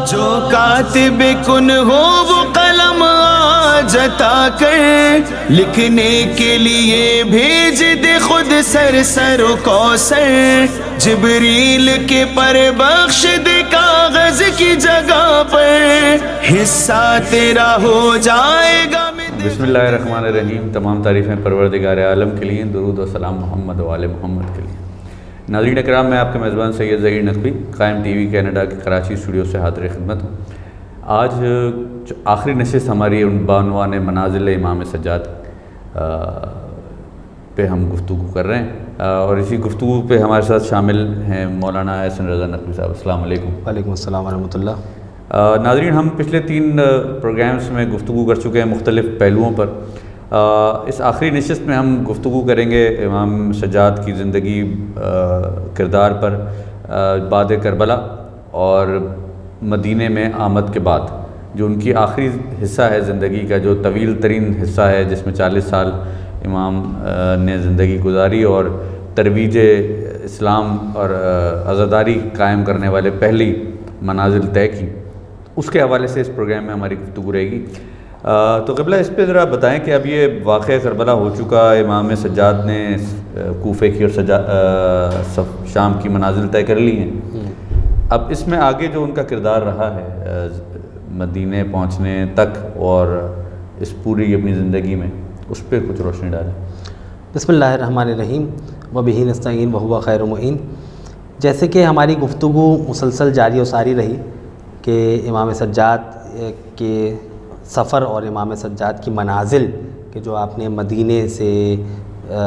جو کاتب کن ہو وہ قلم آج عطا کر، لکھنے کے لیے بھیج دے خود سر و کوثر، جبریل کے پر بخش دے کاغذ کی جگہ پر، حصہ تیرا ہو جائے گا۔ بسم اللہ الرحمن الرحیم۔ تمام تعریفیں پروردگار عالم کے لیے، درود و سلام محمد و آل محمد کے لیے۔ ناظرین اکرام، میں آپ کے میزبان سید ظہیر نقوی قائم ٹی وی کینیڈا کے کراچی اسٹوڈیو سے حاضر خدمت ہوں۔ آج جو آخری نشست ہماری بعنوان منازل امام سجاد پہ ہم گفتگو کر رہے ہیں، اور اسی گفتگو پہ ہمارے ساتھ شامل ہیں مولانا احسن رضا نقوی صاحب۔ السلام علیکم۔ وعلیکم السلام ورحمۃ اللہ۔ ناظرین، ہم پچھلے 3 پروگرامز میں گفتگو کر چکے ہیں مختلف پہلوؤں پر۔ اس آخری نشست میں ہم گفتگو کریں گے امام سجاد کی زندگی، کردار پر، بعد کربلا اور مدینے میں آمد کے بعد جو ان کی آخری حصہ ہے زندگی کا، جو طویل ترین حصہ ہے، جس میں 40 سال امام نے زندگی گزاری اور ترویج اسلام اور عزاداری قائم کرنے والے پہلی منازل طے کی، اس کے حوالے سے اس پروگرام میں ہماری گفتگو رہے گی۔ تو قبلہ اس پہ ذرا بتائیں کہ اب یہ واقعہ کربلا ہو چکا، امام سجاد نے کوفے کی اور شام کی منازل طے کر لی ہیں، اب اس میں آگے جو ان کا کردار رہا ہے مدینے پہنچنے تک اور اس پوری اپنی زندگی میں، اس پہ کچھ روشنی ڈالیں۔ بسم اللہ الرحمن الرحیم وبہ نستعین وہو خیر معین۔ جیسے کہ ہماری گفتگو مسلسل جاری و ساری رہی کہ امام سجاد کے سفر اور امام سجاد کی منازل کہ جو آپ نے مدینے سے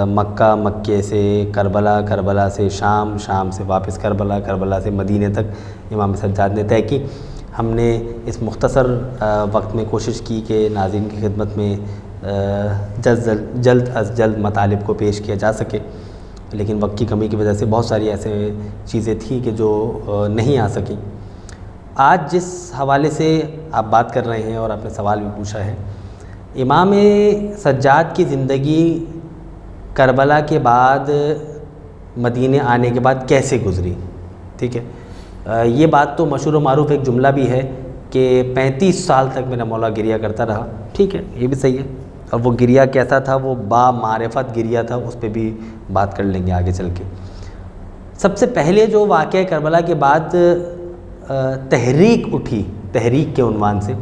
مکہ، مکے سے کربلا، کربلا سے شام، شام سے واپس کربلا، کربلا سے مدینے تک امام سجاد نے طے کی۔ ہم نے اس مختصر وقت میں کوشش کی کہ ناظرین کی خدمت میں جلد از جلد مطالب کو پیش کیا جا سکے، لیکن وقت کی کمی کی وجہ سے بہت ساری ایسے چیزیں تھیں کہ جو نہیں آ سکیں۔ آج جس حوالے سے آپ بات کر رہے ہیں اور آپ نے سوال بھی پوچھا ہے، امام سجاد کی زندگی کربلا کے بعد مدینے آنے کے بعد کیسے گزری، ٹھیک ہے۔ یہ بات تو مشہور و معروف ایک جملہ بھی ہے کہ 35 سال تک میرا مولا گریا کرتا رہا، ٹھیک ہے، یہ بھی صحیح ہے۔ اور وہ گریا کیسا تھا، وہ با معرفت گریا تھا، اس پہ بھی بات کر لیں گے آگے چل کے۔ سب سے پہلے جو واقعہ کربلا کے بعد تحریک اٹھی، تحریک کے عنوان سے،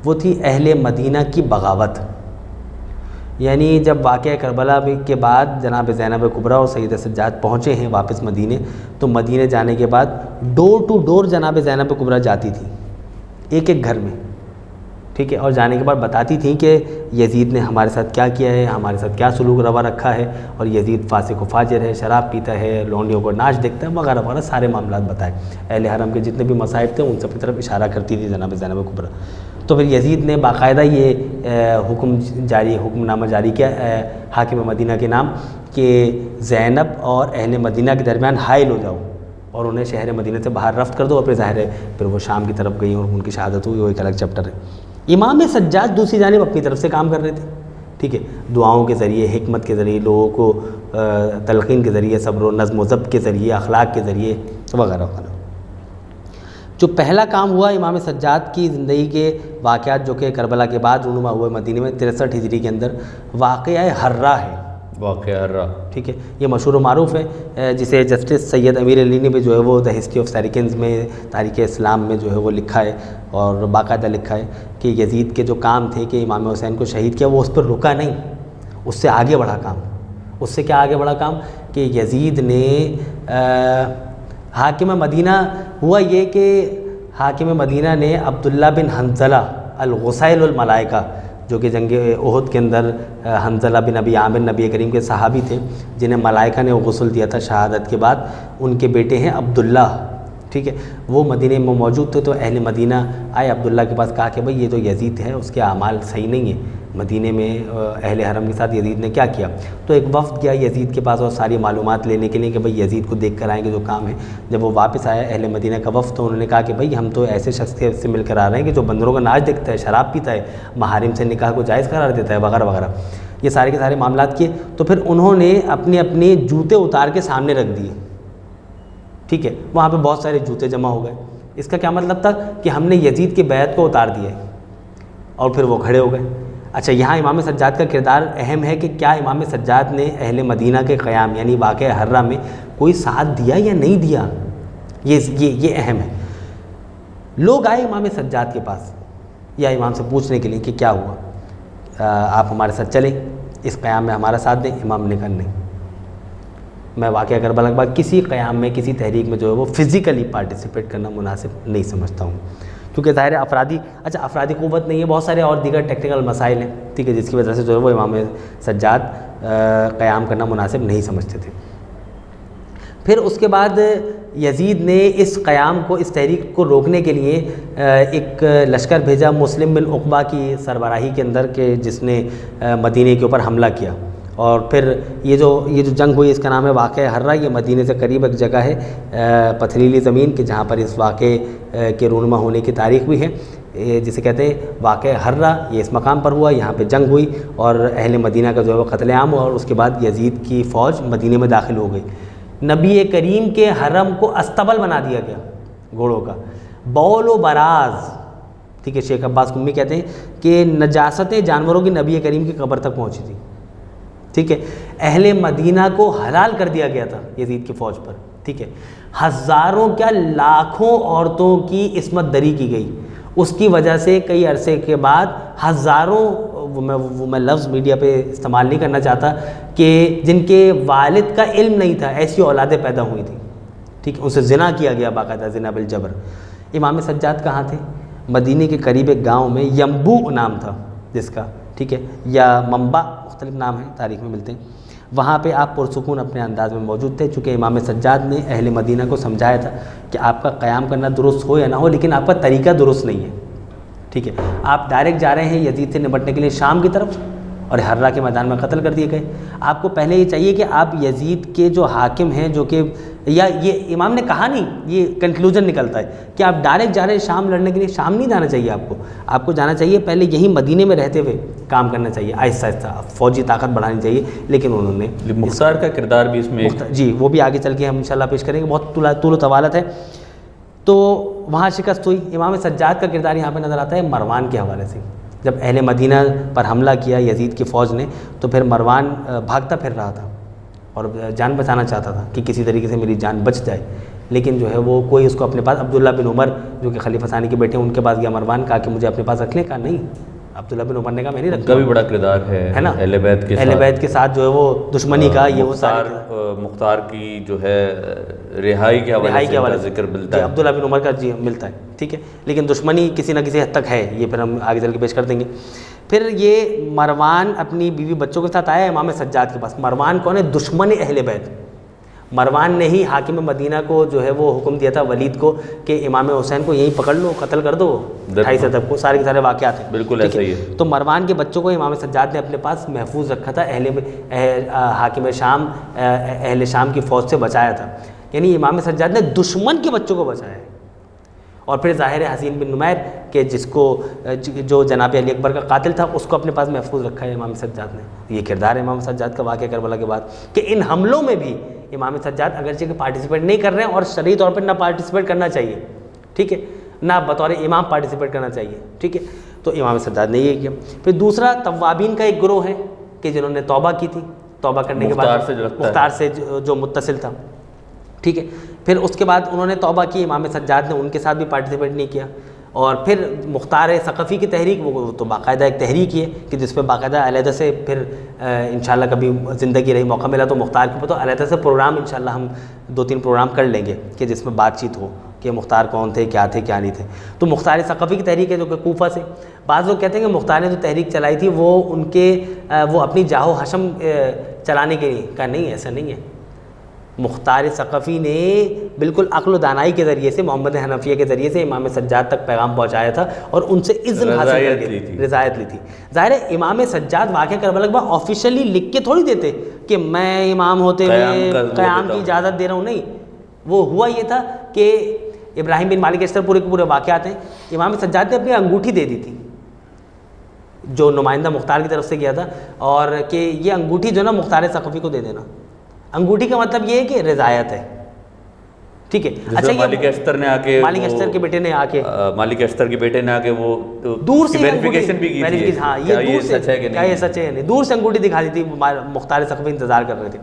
وہ تھی اہل مدینہ کی بغاوت۔ یعنی جب واقعہ کربلا کے بعد جناب زینب کبریٰ اور سید سجاد پہنچے ہیں واپس مدینے، تو مدینے جانے کے بعد ڈور ٹو ڈور جناب زینب کبریٰ جاتی تھی، ایک ایک گھر میں، ٹھیک ہے، اور جانے کے بعد بتاتی تھیں کہ یزید نے ہمارے ساتھ کیا کیا ہے، ہمارے ساتھ کیا سلوک روا رکھا ہے، اور یزید فاسق و فاجر ہے، شراب پیتا ہے، لونڈیوں کو ناچ دیکھتا ہے، وغیرہ وغیرہ سارے معاملات بتائے۔ اہل حرم کے جتنے بھی مصائب تھے ان سب کی طرف اشارہ کرتی تھی جناب زینب کبریٰ۔ تو پھر یزید نے باقاعدہ یہ حکم نامہ جاری کیا حاکم مدینہ کے نام کہ زینب اور اہل مدینہ کے درمیان حائل ہو جاؤ اور انہیں شہر مدینہ سے باہر رفت کر دو، اور پھر ظاہر ہے پھر وہ شام کی طرف گئی اور ان کی شہادت ہوئی، وہ ایک الگ چیپٹر ہے۔ امام سجاد دوسری جانب اپنی طرف سے کام کر رہے تھے، ٹھیک ہے، دعاؤں کے ذریعے، حکمت کے ذریعے، لوگوں کو تلقین کے ذریعے، صبر و نظم و ضبط کے ذریعے، اخلاق کے ذریعے، وغیرہ وغیرہ۔ جو پہلا کام ہوا امام سجاد کی زندگی کے واقعات جو کہ کربلا کے بعد رونما ہوئے مدینے میں 63 ہجری کے اندر، واقعہ ہرہ ہے، واقعہ ہرہ، ٹھیک ہے، یہ مشہور و معروف ہے، جسے جسٹس سید امیر علی نے بھی جو ہے وہ دا ہسٹری آف سیریکنز میں، تاریخ اسلام میں جو ہے وہ لکھا ہے، اور باقاعدہ لکھا ہے کہ یزید کے جو کام تھے کہ امام حسین کو شہید کیا، وہ اس پر رکا نہیں، اس سے آگے بڑھا کام۔ اس سے کیا آگے بڑھا کام کہ یزید نے حاکم مدینہ، ہوا یہ کہ حاکم مدینہ نے عبداللہ بن حنظلہ الغسیل الملائکہ، جو کہ جنگ احد کے اندر حنظلہ بن ابی عامر نبی کریم کے صحابی تھے جنہیں ملائکہ نے غسل دیا تھا شہادت کے بعد، ان کے بیٹے ہیں عبداللہ، ٹھیک ہے، وہ مدینے میں موجود تھے۔ تو اہل مدینہ آئے عبداللہ کے پاس، کہا کہ بھئی یہ جو یزید ہے اس کے اعمال صحیح نہیں ہیں، مدینے میں اہل حرم کے ساتھ یزید نے کیا کیا۔ تو ایک وفد گیا یزید کے پاس اور ساری معلومات لینے کے لیے کہ بھئی یزید کو دیکھ کر آئیں گے جو کام ہے۔ جب وہ واپس آیا اہل مدینہ کا وفد، تو انہوں نے کہا کہ بھئی ہم تو ایسے شخص سے مل کر آ رہے ہیں کہ جو بندروں کا ناچ دیکھتا ہے، شراب پیتا ہے، محارم سے نکاح کو جائز قرار دیتا ہے، وغیرہ وغیرہ، یہ سارے کے سارے معاملات کیے۔ تو پھر انہوں نے اپنے جوتے اتار کے سامنے رکھ دیے، ٹھیک ہے، وہاں پہ بہت سارے جوتے جمع ہو گئے، اس کا کیا مطلب تھا کہ ہم نے یزید کی بیعت کو اتار دیا ہے اور پھر وہ کھڑے ہو گئے. اچھا یہاں امام سجاد کا کردار اہم ہے کہ کیا امام سجاد نے اہل مدینہ کے قیام یعنی واقعہ حرہ میں کوئی ساتھ دیا یا نہیں دیا, یہ اہم ہے. لوگ آئے امام سجاد کے پاس یا امام سے پوچھنے کے لیے کہ کیا ہوا, آپ ہمارے ساتھ چلیں, اس قیام میں ہمارا ساتھ دیں. امام نے کہا نہیں, میں واقعہ کربلا کے بعد کسی قیام میں کسی تحریک میں جو ہے وہ فزیکلی پارٹیسپیٹ کرنا مناسب نہیں سمجھتا ہوں, کیونکہ ظاہر ہے افرادی قوت نہیں ہے, بہت سارے اور دیگر ٹیکنیکل مسائل ہیں, ٹھیک ہے, جس کی وجہ سے جو ہے وہ امام سجاد قیام کرنا مناسب نہیں سمجھتے تھے. پھر اس کے بعد یزید نے اس قیام کو, اس تحریک کو روکنے کے لیے ایک لشکر بھیجا مسلم بن عقبہ کی سربراہی کے اندر کہ جس نے مدینے کے اوپر حملہ کیا. اور پھر یہ جو جنگ ہوئی اس کا نام ہے واقعہ حرہ. یہ مدینے سے قریب ایک جگہ ہے پتھریلی زمین کہ جہاں پر اس واقعے کے رونما ہونے کی تاریخ بھی ہے, جسے کہتے ہیں واقعہ حرہ. یہ اس مقام پر ہوا, یہاں پہ جنگ ہوئی اور اہل مدینہ کا جو ہے وہ قتل عام ہوا, اور اس کے بعد یزید کی فوج مدینے میں داخل ہو گئی. نبی کریم کے حرم کو استبل بنا دیا گیا گھوڑوں کا, بول و براز, ٹھیک ہے. شیخ عباس قمی کہتے ہیں کہ نجاستیں جانوروں کی نبی کریم کی قبر تک پہنچی تھی, ٹھیک ہے. اہل مدینہ کو حلال کر دیا گیا تھا یزید کی فوج پر, ٹھیک ہے. ہزاروں کیا لاکھوں عورتوں کی عصمت دری کی گئی. اس کی وجہ سے کئی عرصے کے بعد ہزاروں, میں لفظ میڈیا پہ استعمال نہیں کرنا چاہتا, کہ جن کے والد کا علم نہیں تھا ایسی اولادیں پیدا ہوئی تھیں, ٹھیک ہے. ان سے زنا کیا گیا باقاعدہ, زنا بالجبر. امام سجاد کہاں تھے؟ مدینے کے قریب ایک گاؤں میں, ینبوع نام تھا جس کا, ٹھیک ہے, یا منبع, مختلف نام ہیں, تاریخ میں ملتے ہیں. وہاں پہ آپ پرسکون اپنے انداز میں موجود تھے, چونکہ امام سجاد نے اہل مدینہ کو سمجھایا تھا کہ آپ کا قیام کرنا درست ہو یا نہ ہو, لیکن آپ کا طریقہ درست نہیں ہے, ٹھیک ہے. آپ ڈائریکٹ جا رہے ہیں یزید سے نمٹنے کے لیے شام کی طرف, اور حرہ کے میدان میں قتل کر دیے گئے. آپ کو پہلے یہ چاہیے کہ آپ یزید کے جو حاکم ہیں, جو کہ, یا یہ امام نے کہا نہیں, یہ کنکلوژن نکلتا ہے کہ آپ ڈائریکٹ جا رہے ہیں شام لڑنے کے لیے. شام نہیں جانا چاہیے آپ کو جانا چاہیے پہلے یہی مدینے میں رہتے ہوئے کام کرنا چاہیے, آہستہ آہستہ فوجی طاقت بڑھانی چاہیے. لیکن انہوں نے, مختار کا کردار بھی اس میں, جی وہ بھی آگے چل کے ہم انشاءاللہ پیش کریں گے, بہت طول و طوالت ہے. تو وہاں شکست ہوئی. امام سجاد کا کردار یہاں پہ نظر آتا ہے مروان کے حوالے سے. جب اہل مدینہ پر حملہ کیا یزید کی فوج نے, تو پھر مروان بھاگتا پھر رہا تھا اور جان بچانا چاہتا تھا کہ کسی طریقے سے میری جان بچ جائے, لیکن جو ہے وہ کوئی اس کو اپنے پاس, عبداللہ بن عمر جو کہ خلیفہ ثانی کے بیٹے ہیں, ان کے پاس گیا مروان, کہا کہ مجھے اپنے پاس رکھ لیں. کہا نہیں, عبداللہ بن عمر نے کہا میں نہیں رکھتا. کا بھی بڑا کردار ہے نا اہل بیت کے ساتھ جو ہے وہ دشمنی کا, یہ وہ مختار کی جو ہے رہائی کے حوالے سے ذکر ملتا ہے, عبداللہ بن عمر کا جی ملتا ہے, ٹھیک ہے. لیکن دشمنی کسی نہ کسی حد تک ہے, یہ پھر ہم آگے چل کے پیش کر دیں گے. پھر یہ مروان اپنی بیوی بچوں کے ساتھ آیا امام سجاد کے پاس. مروان کون ہے؟ دشمن اہل بیت. مروان نے ہی حاکم مدینہ کو جو ہے وہ حکم دیا تھا ولید کو کہ امام حسین کو یہیں پکڑ لو, قتل کر دو 28 ادب کو. سارے کے سارے واقعات ہیں, بالکل ایسا ہی ہے. تو مروان کے بچوں کو امام سجاد نے اپنے پاس محفوظ رکھا تھا, حاکم شام, اہل شام کی فوج سے بچایا تھا. یعنی امام سجاد نے دشمن کے بچوں کو بچایا ہے. اور پھر ظاہر حسین بن نمیر کہ جس کو, جو جناب علی اکبر کا قاتل تھا, اس کو اپنے پاس محفوظ رکھا ہے امام سجاد نے. یہ کردار ہے امام سجاد کا واقعہ کربلا کے بعد, کہ ان حملوں میں بھی امام سجاد اگرچہ کہ پارٹیسپیٹ نہیں کر رہے ہیں, اور شرعی طور پر نہ پارٹیسپیٹ کرنا چاہیے, ٹھیک ہے, نہ بطور امام پارٹیسپیٹ کرنا چاہیے, ٹھیک ہے. تو امام سجاد نے یہ کیا. پھر دوسرا توابین کا ایک گروہ ہے کہ جنہوں نے توبہ کی تھی, توبہ کرنے کے بعد مختار سے جو متصل تھا, ٹھیک ہے. پھر اس کے بعد انہوں نے توبہ کی, امام سجاد نے ان کے ساتھ بھی پارٹیسپیٹ نہیں کیا. اور پھر مختار ثقفی کی تحریک, وہ تو باقاعدہ ایک تحریک ہے کہ جس پہ باقاعدہ علیحدہ سے پھر انشاءاللہ کبھی زندگی رہی, موقع ملا تو مختار کے تو علیحدہ سے پروگرام انشاءاللہ ہم 2-3 پروگرام کر لیں گے کہ جس میں بات چیت ہو کہ مختار کون تھے, کیا تھے, کیا نہیں تھے. تو مختار ثقفی کی تحریک ہے جو کہ کوفہ سے. بعض لوگ کہتے ہیں کہ مختار نے جو تحریک چلائی تھی وہ اپنی جاہ و حشم چلانے کے لیے. کہا نہیں, ایسا نہیں ہے. مختار ثقفی نے بالکل عقل و دانائی کے ذریعے سے, محمد حنفیہ کے ذریعے سے امام سجاد تک پیغام پہنچایا تھا اور ان سے اذن حاصل کر کے رضایت لی تھی. ظاہر ہے امام سجاد واقعہ کربلا کے بعد آفیشلی لکھ کے تھوڑی دیتے کہ میں امام ہوتے ہوئے قیام کی اجازت دے رہا ہوں, نہیں. وہ ہوا یہ تھا کہ ابراہیم بن مالک اشتر پورے کے پورے واقعات ہیں. امام سجاد نے اپنی انگوٹھی دے دی تھی جو نمائندہ مختار کی طرف سے کیا تھا, اور کہ یہ انگوٹھی جو نا مختار ثقفی کو دے دینا. انگوٹھی کا مطلب یہ ہے کہ رضایت ہے, ٹھیک ہے. اچھا مالک اشتر نے آ کے مالک اشتر کے بیٹے نے آ کے مالک اشتر کے بیٹے نے آ کے وہ دور سے ویریفیکیشن بھی کی تھی. ہاں یہ سچ ہے کہ نہیں, یہ سچ ہے نہیں, دور سے انگوٹھی دکھا دی تھی. مختار سقفی انتظار کر رہے تھے.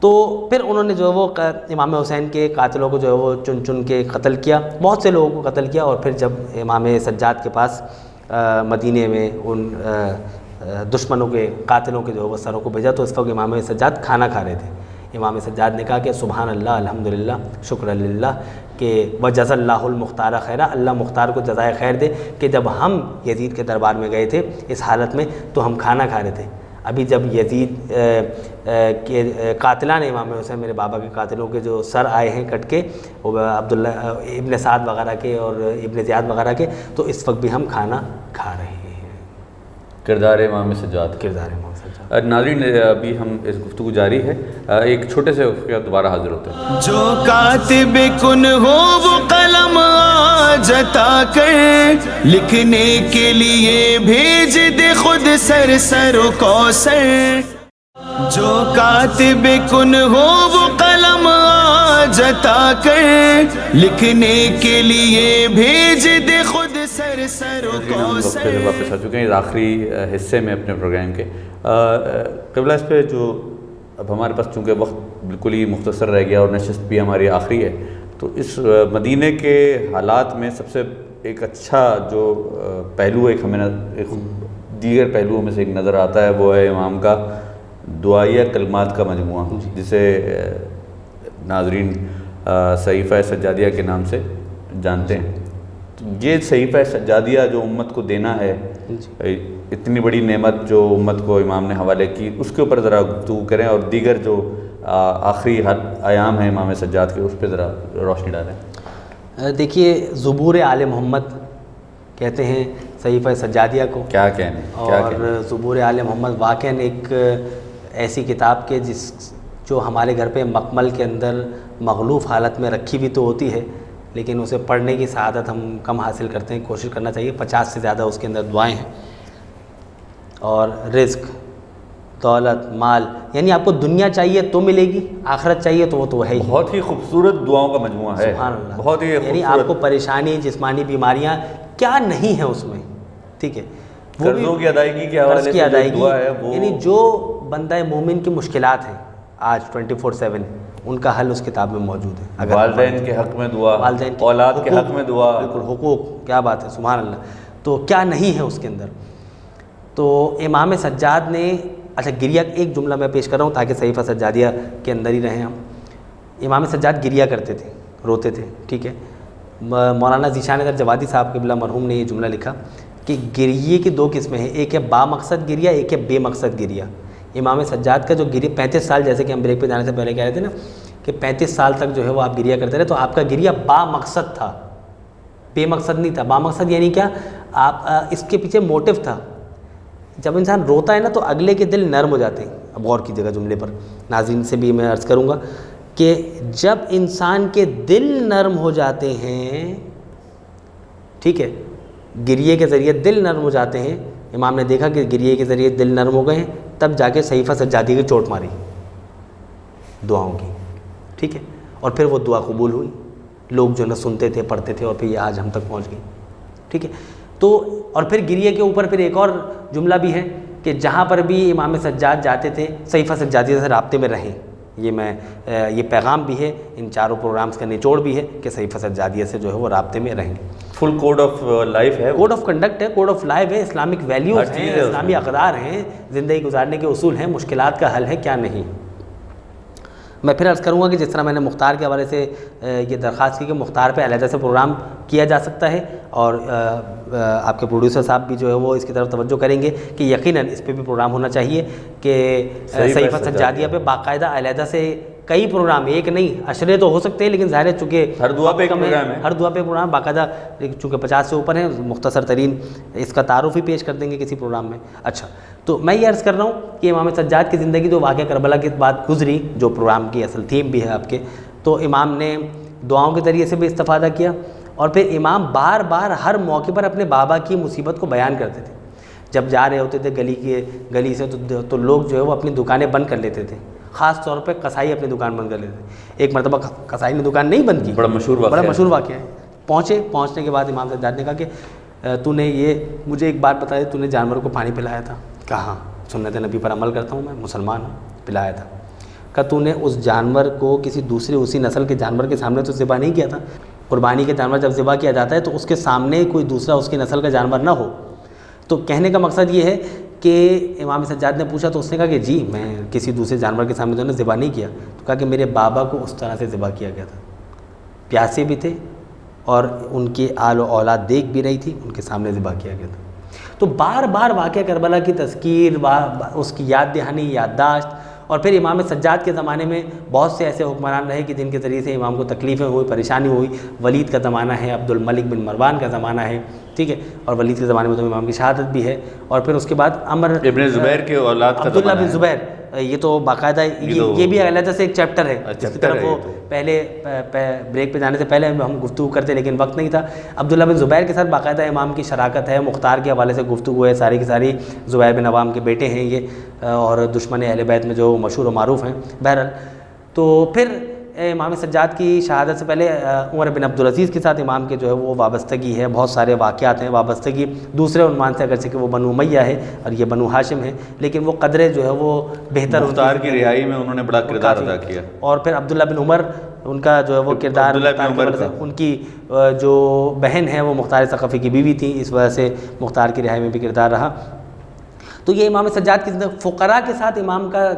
تو پھر انہوں نے جو ہے وہ امام حسین کے قاتلوں کو جو ہے وہ چن چن کے قتل کیا, بہت سے لوگوں کو قتل کیا. اور پھر جب امام سجاد کے پاس مدینے میں ان دشمنوں کے قاتلوں کے جو ہے وہ سروں کو بھیجا, تو اس وقت امام سجاد کھانا کھا رہے تھے. امام سجاد نے کہا کہ سبحان اللہ الحمدللہ شکر للہ کہ وجزا اللہ المختار خیرہ, اللہ مختار کو جزائے خیر دے کہ جب ہم یزید کے دربار میں گئے تھے اس حالت میں تو ہم کھانا کھا رہے تھے. ابھی جب یزید کے قاتلان امام حسین, میرے بابا کے قاتلوں کے جو سر آئے ہیں کٹ کے, عبداللہ ابن سعد وغیرہ کے اور ابن زیاد وغیرہ کے, تو اس وقت بھی ہم کھانا کھا رہے ہیں. کردار امام سجاد. کردار امام سجاد. ناظرین ابھی ہم اس گفتگو جاری ہے, ایک چھوٹے سے دوبارہ حاضر ہوتے ہیں. جو کاتب کن ہو وہ قلم جتا کر لکھنے کے لیے بھیج دے خود سر سر و کوثر. جو کاتب کن ہو وہ قلم جتا کر لکھنے کے لیے بھیج دے خود سر سر و کوثر. واپس آ چکے ہیں آخری حصے میں اپنے پروگرام کے. قبلہ اس پہ جو اب ہمارے پاس چونکہ وقت بالکل ہی مختصر رہ گیا اور نشست بھی ہماری آخری ہے, تو اس مدینے کے حالات میں سب سے ایک اچھا جو پہلو ایک ہمیں دیگر پہلوؤں میں سے ایک نظر آتا ہے وہ ہے امام کا دعائیہ کلمات کا مجموعہ, جسے ناظرین صحیفہ سجادیہ کے نام سے جانتے ہیں. یہ صحیفہ سجادیہ جو امت کو دینا ہے, اتنی بڑی نعمت جو امت کو امام نے حوالے کی, اس کے اوپر ذرا گفتگو کریں اور دیگر جو آخری ایام ہیں امام سجاد کے اس پہ ذرا روشنی ڈالیں. دیکھیے زبور آل محمد کہتے ہیں صحیفہ سجادیہ کو. کیا کہنے, اور زبور آل محمد واقعاً ایک ایسی کتاب کے جو ہمارے گھر پہ مکمل کے اندر مغلوف حالت میں رکھی بھی تو ہوتی ہے, لیکن اسے پڑھنے کی سعادت ہم کم حاصل کرتے ہیں. کوشش کرنا چاہیے. 50 سے زیادہ اس کے اندر دعائیں ہیں, اور رزق, دولت, مال, یعنی آپ کو دنیا چاہیے تو ملے گی, آخرت چاہیے تو وہ تو ہے ہی. بہت ہی خوبصورت دعاؤں کا مجموعہ ہے. سبحان اللہ. بہت ہی یعنی آپ کو پریشانی, جسمانی بیماریاں کیا نہیں ہیں اس میں, ٹھیک ہے, قرضوں کی ادائیگی کے حوالے سے دعا ہے وہ, یعنی جو بندہ مومن کی مشکلات ہیں آج 24/7 ان کا حل اس کتاب میں موجود ہے. اگر والدین کے حق میں دعا, والدین اولاد کے حق میں دعا, بالکل حقوق, کیا بات ہے, سبحان اللہ. تو کیا نہیں ہے اس کے اندر. تو امام سجاد نے, اچھا گریہ ایک جملہ میں پیش کر رہا ہوں تاکہ صحیفہ سجادیہ کے اندر ہی رہیں ہم. امام سجاد گریہ کرتے تھے, روتے تھے, ٹھیک ہے. مولانا ذیشان اگر جوادی صاحب قبلہ مرحوم نے یہ جملہ لکھا کہ گریے کی 2 قسمیں ہیں, ایک ہے با مقصد گریہ, ایک ہے بے مقصد گریہ. امام سجاد کا جو گریہ 35 سال, جیسے کہ ہم بریک پہ جانے سے پہلے کہہ رہے تھے نا کہ 35 سال تک جو ہے وہ آپ گریہ کرتے رہے, تو آپ کا گریہ با مقصد تھا, بے مقصد نہیں تھا. با مقصد یعنی کیا, آپ اس کے پیچھے موٹو تھا. جب انسان روتا ہے نا تو اگلے کے دل نرم ہو جاتے ہیں. اب غور کیجیے گا جملے پر, ناظرین سے بھی میں عرض کروں گا کہ جب انسان کے دل نرم ہو جاتے ہیں, ٹھیک ہے, گریے کے ذریعے دل نرم ہو جاتے ہیں. امام نے دیکھا کہ گریے کے ذریعے دل نرم ہو گئے ہیں, تب جا کے صحیفہ سجادی کی چوٹ ماری دعاؤں کی, ٹھیک ہے, اور پھر وہ دعا قبول ہوئی. لوگ جو نا سنتے تھے, پڑھتے تھے, اور پھر یہ آج ہم تک پہنچ گئی, ٹھیک ہے. تو اور پھر گریے کے اوپر پھر ایک اور جملہ بھی ہے کہ جہاں پر بھی امام سجاد جاتے تھے صحیفہ سجادیہ سے رابطے میں رہیں. یہ پیغام بھی ہے, ان چاروں پروگرامز کا نچوڑ بھی ہے کہ صحیفہ سجادیہ سے جو ہے وہ رابطے میں رہیں. فل کوڈ آف لائف ہے, کوڈ آف کنڈکٹ ہے, کوڈ آف لائف ہے, اسلامک ویلیوز ہیں, اسلامی اقدار ہیں, زندگی گزارنے کے اصول ہیں, مشکلات کا حل ہے, کیا نہیں. میں پھر عرض کروں گا کہ جس طرح میں نے مختار کے حوالے سے یہ درخواست کی کہ مختار پہ علیحدہ سے پروگرام کیا جا سکتا ہے, اور آپ کے پروڈیوسر صاحب بھی جو ہے وہ اس کی طرف توجہ کریں گے کہ یقیناً اس پہ بھی پروگرام ہونا چاہیے کہ صحیفہ سجادیہ پہ باقاعدہ علیحدہ سے کئی پروگرام, ایک نہیں عشرے تو ہو سکتے ہیں, لیکن ظاہر ہے چونکہ ہر دعا پہ پروگرام ہے, ہر دعا پہ پروگرام باقاعدہ, چونکہ 50 سے اوپر ہیں, مختصر ترین اس کا تعارف ہی پیش کر دیں گے کسی پروگرام میں. اچھا, تو میں یہ عرض کر رہا ہوں کہ امام سجاد کی زندگی جو واقعہ کربلا کے بعد گزری, جو پروگرام کی اصل تھیم بھی ہے آپ کے, تو امام نے دعاؤں کے ذریعے سے بھی استفادہ کیا, اور پھر امام بار بار ہر موقع پر اپنے بابا کی مصیبت کو بیان کرتے تھے. جب جا رہے ہوتے تھے گلی سے تو لوگ جو ہے وہ اپنی دکانیں بند کر لیتے تھے, خاص طور پہ قصائی اپنی دکان بند کر لیتے تھے. ایک مرتبہ قصائی نے دکان نہیں بند کی, بڑا مشہور واقعہ ہے. پہنچنے کے بعد امام سجاد نے کہا کہ تو نے یہ مجھے ایک بات بتائی, تو نے جانوروں کو پانی پلایا تھا؟ کہا سنت نبی پر عمل کرتا ہوں, میں مسلمان ہوں, پلایا تھا. کہا تو نے اس جانور کو کسی دوسرے اسی نسل کے جانور کے سامنے تو ذبح نہیں کیا تھا؟ قربانی کے جانور جب ذبح کیا جاتا ہے تو اس کے سامنے کوئی دوسرا اس کی نسل کا جانور نہ ہو. تو کہنے کا مقصد یہ ہے کہ امام سجاد نے پوچھا تو اس نے کہا کہ جی میں کسی دوسرے جانور کے سامنے تو نے ذبح نہیں کیا. تو کہا کہ میرے بابا کو اس طرح سے ذبح کیا گیا تھا, پیاسے بھی تھے اور ان کی آل و اولاد دیکھ بھی رہی تھی, ان کے سامنے ذبح کیا گیا تھا. تو بار بار واقعہ کربلا کی تذکیر, اس کی یاد دہانی, یادداشت. اور پھر امام سجاد کے زمانے میں بہت سے ایسے حکمران رہے کہ جن کے ذریعے سے امام کو تکلیفیں ہوئی, پریشانی ہوئی. ولید کا زمانہ ہے, عبد الملک بن مروان کا زمانہ ہے, ٹھیک ہے, اور ولید کے زمانے میں تو امام کی شہادت بھی ہے. اور پھر اس کے بعد ابن زبیر کے اولاد کا عبداللہ بن زبیر, یہ تو باقاعدہ یہ بھی علیحدہ سے ایک چیپٹر ہے, جس کی طرف وہ پہلے بریک پہ جانے سے پہلے ہم گفتگو کرتے لیکن وقت نہیں تھا. عبداللہ بن زبیر کے ساتھ باقاعدہ امام کی شراکت ہے, مختار کے حوالے سے گفتگو ہے, ساری کی ساری زبیر بن عوام کے بیٹے ہیں یہ, اور دشمن اہل بیت میں جو مشہور و معروف ہیں. بہرحال تو پھر امام سجاد کی شہادت سے پہلے عمر بن عبدالعزیز کے ساتھ امام کے جو ہے وہ وابستگی ہے, بہت سارے واقعات ہیں. وابستگی دوسرے عنوان سے اگرچہ کہ وہ بنو امیہ ہے اور یہ بنو ہاشم ہے, لیکن وہ قدرے جو ہے وہ بہتر, مختار کی رہائی میں انہوں نے بڑا کردار ادا کیا. اور پھر عبداللہ بن عمر, ان کا جو ہے وہ کردار, ان کی جو بہن ہے وہ مختار ثقفی کی بیوی تھی, اس وجہ سے مختار کی رہائی میں بھی کردار رہا. تو یہ امام سجاد کی فقراء کے ساتھ امام کا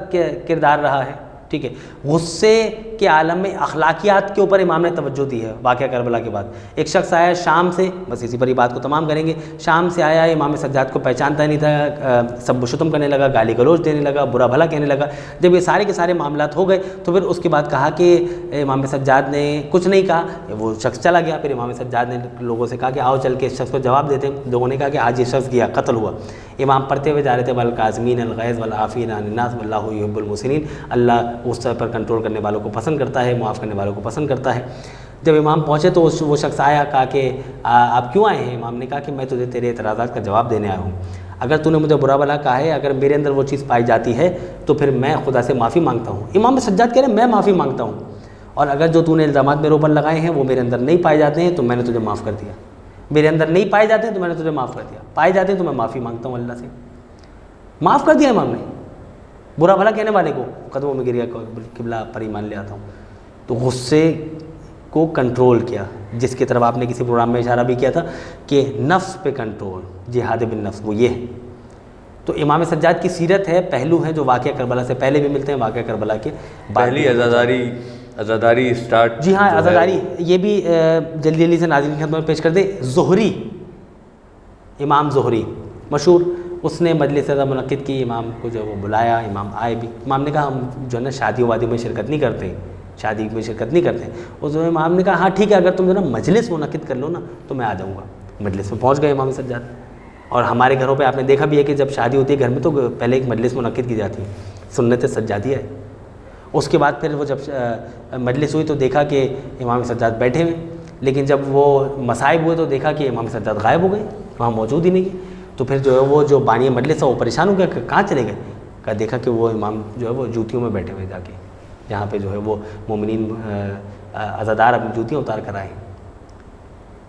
کردار رہا ہے, ٹھیک ہے. غصے کے عالم میں اخلاقیات کے اوپر امام نے توجہ دی ہے. واقعہ کربلا کے بعد ایک شخص آیا شام سے, بس اسی پر ہی بات کو تمام کریں گے. شام سے آیا, امام سجاد کو پہچانتا نہیں تھا, سب و شتم کرنے لگا, گالی گلوچ دینے لگا, برا بھلا کہنے لگا. جب یہ سارے کے سارے معاملات ہو گئے تو پھر اس کے بعد کہا کہ امام سجاد نے کچھ نہیں کہا, وہ شخص چلا گیا. پھر امام سجاد نے لوگوں سے کہا کہ آؤ چل کے اس شخص کو جواب دیتے ہیں. لوگوں نے کہا کہ آج یہ شخص گیا, قتل ہوا. امام پڑھتے ہوئے جا رہے تھے, والکاظمین الغیظ والعافین عن الناس واللہ یحب المحسنین, اللہ غصہ پر کنٹرول کرنے والوں کو پسند کرتا ہے, معاف کرنے والوں کو پسند کرتا ہے. جب امام پہنچے تو وہ شخص آیا, کہا کہ آپ کیوں آئے ہیں؟ امام نے کہا کہ میں تجھے تیرے اعتراضات کا جواب دینے آیا ہوں. اگر تو نے مجھے برا بھلا کہا ہے, اگر میرے اندر وہ چیز پائی جاتی ہے تو پھر میں خدا سے معافی مانگتا ہوں. امام سجاد کہہ رہے ہیں میں معافی مانگتا ہوں, اور اگر جو تو نے الزامات میرے اوپر لگائے ہیں وہ میرے اندر نہیں پائے جاتے ہیں تو میں نے تجھے معاف کر دیا. میرے اندر نہیں پائے جاتے ہیں تو میں نے تجھے معاف کر دیا, پائے جاتے ہیں تو میں معافی مانگتا ہوں اللہ سے. معاف کر دیا امام نے برا بھلا کہنے والے کو, قدموں میں گر گیا, قبلہ پر ایمان لے آتا ہوں. تو غصے کو کنٹرول کیا, جس کی طرف آپ نے کسی پروگرام میں اشارہ بھی کیا تھا کہ نفس پہ کنٹرول, جہاد بالنفس, وہ یہ ہے. تو امام سجاد کی سیرت ہے, پہلو ہیں جو واقعہ کربلا سے پہلے بھی ملتے ہیں, واقعہ کربلا کے پہلی عزاداری سٹارٹ. جی ہاں, عزاداری یہ بھی جلدی جلدی سے ناظرین کی خدمت میں پیش کر دے. زہری, امام زہری مشہور, اس نے مجلس عزا منعقد کی, امام کو جو وہ بلایا, امام آئے بھی. امام نے کہا ہم جو ہے نا شادیوں وادیوں میں شرکت نہیں کرتے, شادی میں شرکت نہیں کرتے. اس میں امام نے کہا ہاں ٹھیک ہے, اگر تم جو ہے نا مجلس منعقد کر لو نا تو میں آ جاؤں گا. مجلس میں پہنچ گئے امام سجاد. اور ہمارے گھروں پہ آپ نے دیکھا بھی ہے کہ جب شادی ہوتی ہے گھر میں تو پہلے ایک مجلس منعقد کی جاتی ہے, سنت سجادیہ ہے. اس کے بعد پھر وہ جب مجلس ہوئی تو دیکھا کہ امام سجاد بیٹھے ہوئے, لیکن جب وہ مصائب ہوئے تو دیکھا کہ امام سجاد غائب ہو گئے, وہاں موجود ہی نہیں. تو پھر جو ہے وہ جو بانی مجلس ہے وہ پریشان ہو گیا کہ کہاں چلے گئے. کہا دیکھا کہ وہ امام جو ہے وہ جوتیوں میں بیٹھے ہوئے, جا کے جہاں پہ جو ہے وہ مومنین عزادار اپنی جوتیاں اتار کر آئے.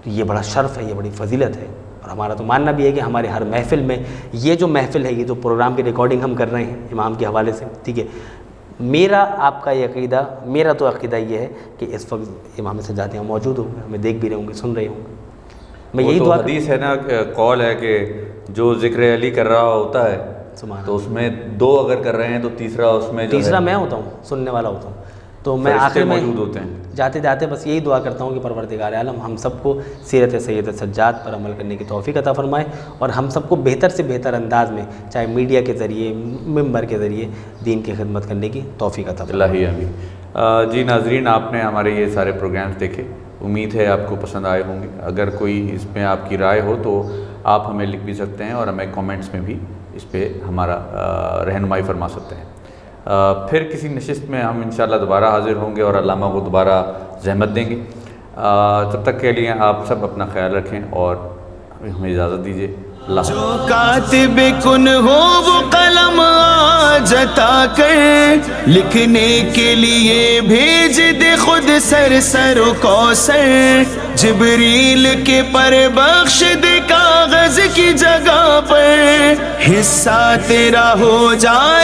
تو یہ بڑا شرف ہے, یہ بڑی فضیلت ہے. اور ہمارا تو ماننا بھی ہے کہ ہمارے ہر محفل میں یہ جو محفل ہے, یہ جو پروگرام کی ریکارڈنگ ہم کر رہے ہیں امام کے حوالے سے, ٹھیک ہے, میرا آپ کا یہ عقیدہ, میرا تو عقیدہ یہ ہے کہ اس وقت امام سجاد یہاں موجود ہوں گے, ہمیں دیکھ بھی رہے ہوں گے, سن رہے ہوں گے. میں یہی دعا, حدیث ہے نا, قول ہے کہ جو ذکر علی کر رہا ہوتا ہے تو اس میں 2 اگر کر رہے ہیں تو تیسرا میں ہوتا ہوں, سننے والا ہوتا ہوں. تو میں آخر میں موجود ہوتے ہیں. جاتے جاتے بس یہی دعا کرتا ہوں کہ پروردگار عالم ہم سب کو سیرت سید سجاد پر عمل کرنے کی توفیق عطا فرمائے, اور ہم سب کو بہتر سے بہتر انداز میں, چاہے میڈیا کے ذریعے, ممبر کے ذریعے, دین کی خدمت کرنے کی توفیق عطا فرمائے. اللہ ہی آمین. جی ناظرین, آپ نے ہمارے یہ سارے پروگرامز دیکھے, امید ہے آپ کو پسند آئے ہوں گے. اگر کوئی اس میں آپ کی رائے ہو تو آپ ہمیں لکھ بھی سکتے ہیں, اور ہمیں کامنٹس میں بھی اس پہ ہمارا رہنمائی فرما سکتے ہیں. پھر کسی نشست میں ہم انشاءاللہ دوبارہ حاضر ہوں گے اور علامہ کو دوبارہ زحمت دیں گے. تب تک کے لیے آپ سب اپنا خیال رکھیں اور ہمیں اجازت دیجیے. اللہ جو کاتب کن ہو وہ قلم آج عطا کر لکھنے کے لیے بھیج دے خود سر و کوثر. جبریل کے پر بخش دے کاغذ کی جگہ پر حصہ تیرا ہو جائے